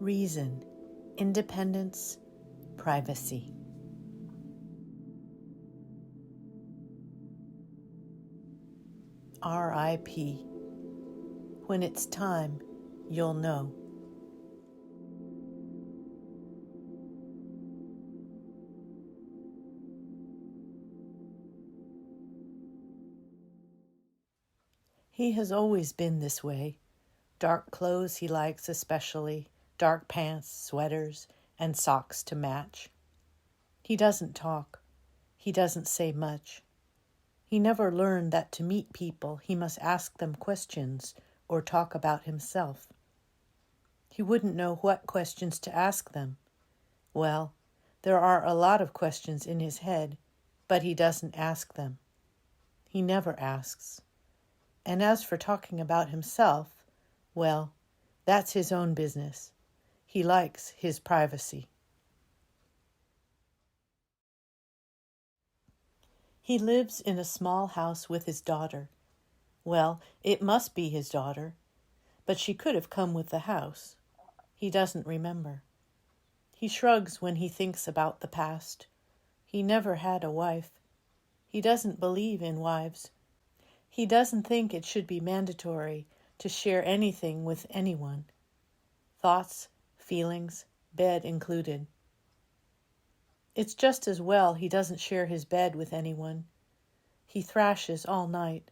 reason, independence, privacy. R.I.P. When it's time, you'll know. He has always been this way. Dark clothes he likes especially, dark pants, sweaters, and socks to match. He doesn't talk. He doesn't say much. He never learned that to meet people he must ask them questions or talk about himself. He wouldn't know what questions to ask them. Well, there are a lot of questions in his head, but he doesn't ask them. He never asks. And as for talking about himself, well, that's his own business. He likes his privacy. He lives in a small house with his daughter. Well, it must be his daughter, but she could have come with the house. He doesn't remember. He shrugs when he thinks about the past. He never had a wife. He doesn't believe in wives. He doesn't think it should be mandatory to share anything with anyone. Thoughts, feelings, bed included. It's just as well he doesn't share his bed with anyone. He thrashes all night.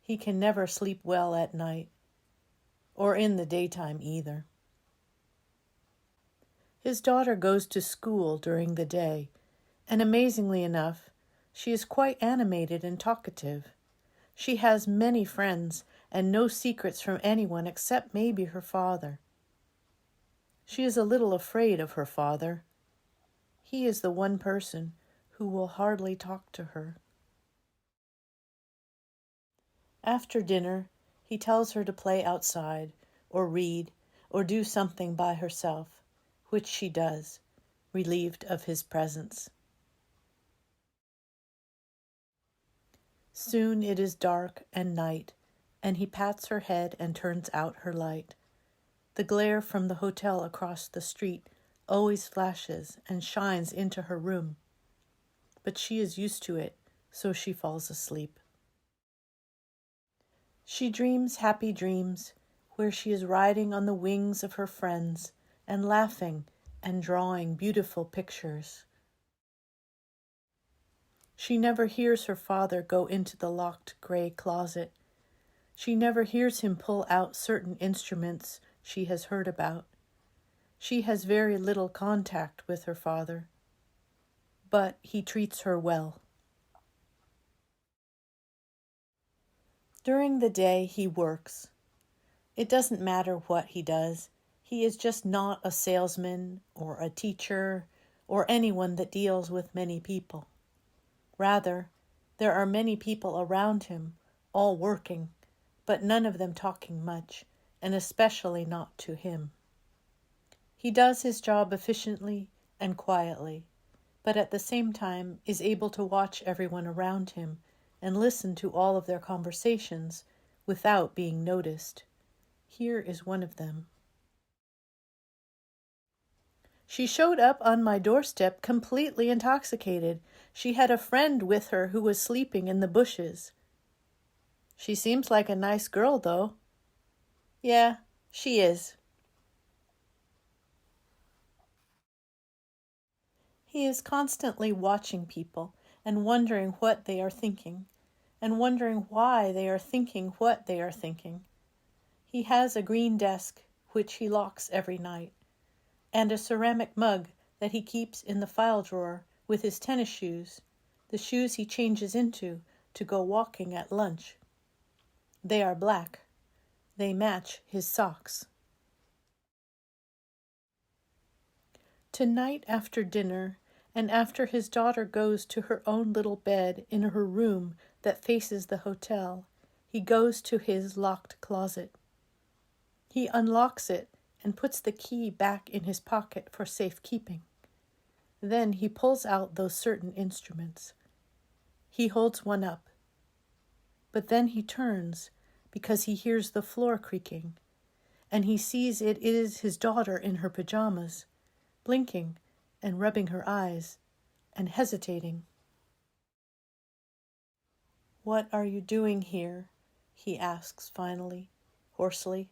He can never sleep well at night, or in the daytime either. His daughter goes to school during the day, and amazingly enough, she is quite animated and talkative. She has many friends and no secrets from anyone except maybe her father. She is a little afraid of her father. He is the one person who will hardly talk to her. After dinner, he tells her to play outside, or read, or do something by herself, which she does, relieved of his presence. Soon it is dark and night, and he pats her head and turns out her light. The glare from the hotel across the street always flashes and shines into her room, but she is used to it, so she falls asleep. She dreams happy dreams, where she is riding on the wings of her friends and laughing and drawing beautiful pictures. She never hears her father go into the locked gray closet. She never hears him pull out certain instruments she has heard about. She has very little contact with her father, but he treats her well. During the day, he works. It doesn't matter what he does. He is just not a salesman or a teacher or anyone that deals with many people. Rather, there are many people around him, all working, but none of them talking much, and especially not to him. He does his job efficiently and quietly, but at the same time is able to watch everyone around him and listen to all of their conversations without being noticed. Here is one of them. She showed up on my doorstep completely intoxicated. She had a friend with her who was sleeping in the bushes. She seems like a nice girl, though. Yeah, she is. He is constantly watching people and wondering what they are thinking, and wondering why they are thinking what they are thinking. He has a green desk, which he locks every night, and a ceramic mug that he keeps in the file drawer with his tennis shoes, the shoes he changes into to go walking at lunch. They are black. They match his socks. Tonight after dinner, and after his daughter goes to her own little bed in her room that faces the hotel, he goes to his locked closet. He unlocks it and puts the key back in his pocket for safekeeping. Then he pulls out those certain instruments. He holds one up. But then he turns because he hears the floor creaking, and he sees it is his daughter in her pajamas, blinking and rubbing her eyes and hesitating. "What are you doing here?" he asks finally, hoarsely.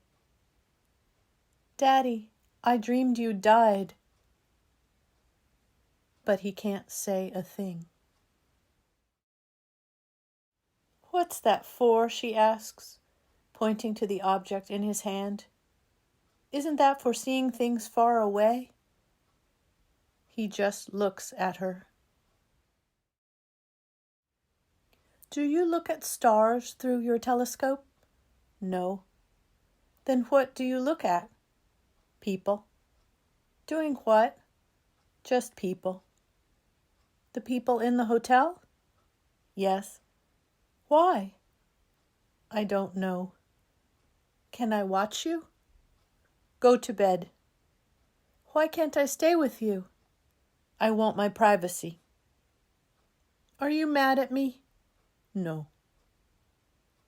"Daddy, I dreamed you died." But he can't say a thing. "What's that for?" she asks, pointing to the object in his hand. "Isn't that for seeing things far away?" He just looks at her. "Do you look at stars through your telescope?" "No." "Then what do you look at?" "People." "Doing what?" "Just people." "The people in the hotel?" "Yes." "Why?" "I don't know." "Can I watch you?" "Go to bed." "Why can't I stay with you?" "I want my privacy." "Are you mad at me?" "No."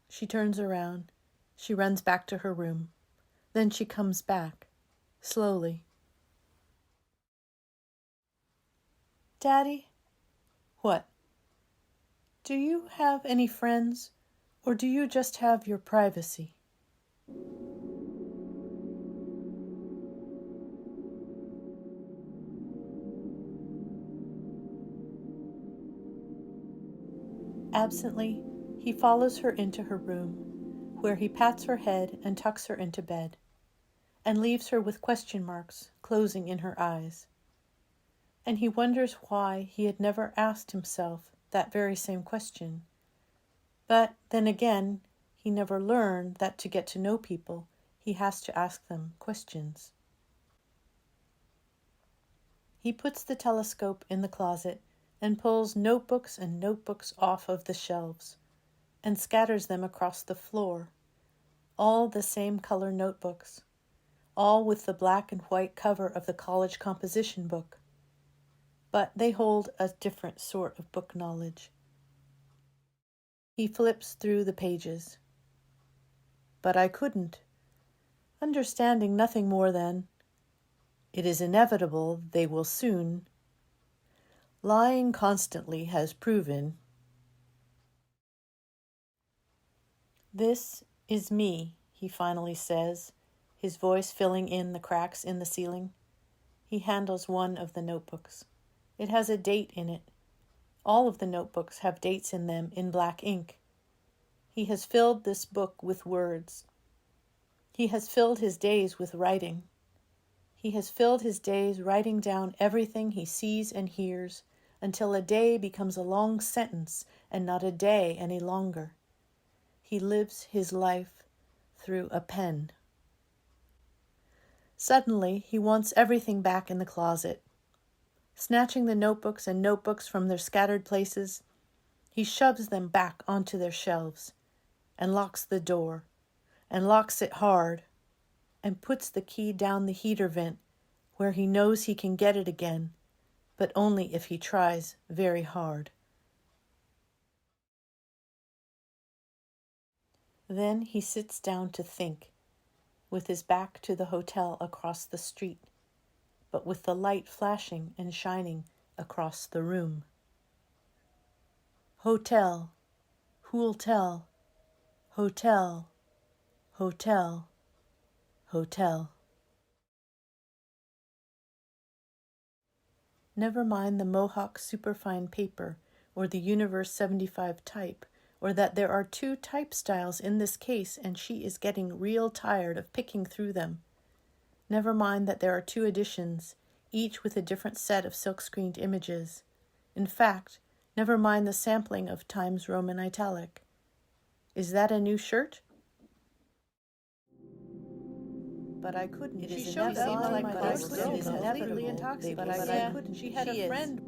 She turns around. She runs back to her room. Then she comes back, slowly. "Daddy?" "What?" "Do you have any friends, or do you just have your privacy?" Absently, he follows her into her room, where he pats her head and tucks her into bed, and leaves her with question marks closing in her eyes. And he wonders why he had never asked himself that very same question. But then again, he never learned that to get to know people, he has to ask them questions. He puts the telescope in the closet and pulls notebooks and notebooks off of the shelves and scatters them across the floor, all the same color notebooks, all with the black and white cover of the college composition book. But they hold a different sort of book knowledge. He flips through the pages. "But I couldn't," understanding nothing more than, "It is inevitable they will soon. Lying constantly has proven." "This is me," he finally says, his voice filling in the cracks in the ceiling. He handles one of the notebooks. It has a date in it. All of the notebooks have dates in them in black ink. He has filled this book with words. He has filled his days with writing. He has filled his days writing down everything he sees and hears until a day becomes a long sentence and not a day any longer. He lives his life through a pen. Suddenly, he wants everything back in the closet. Snatching the notebooks and notebooks from their scattered places, he shoves them back onto their shelves and locks the door, and locks it hard, and puts the key down the heater vent where he knows he can get it again, but only if he tries very hard. Then he sits down to think, with his back to the hotel across the street, but with the light flashing and shining across the room. Hotel, who'll tell? Hotel, hotel, hotel. Never mind the Mohawk superfine paper or the Universe 75 type, or that there are 2 type styles in this case and she is getting real tired of picking through them. Never mind that there are 2 editions, each with a different set of silk-screened images. In fact, never mind the sampling of Times Roman italic. Is that a new shirt? But I couldn't. She showed up like my best girl, inevitably intoxicated. But I couldn't. She had a friend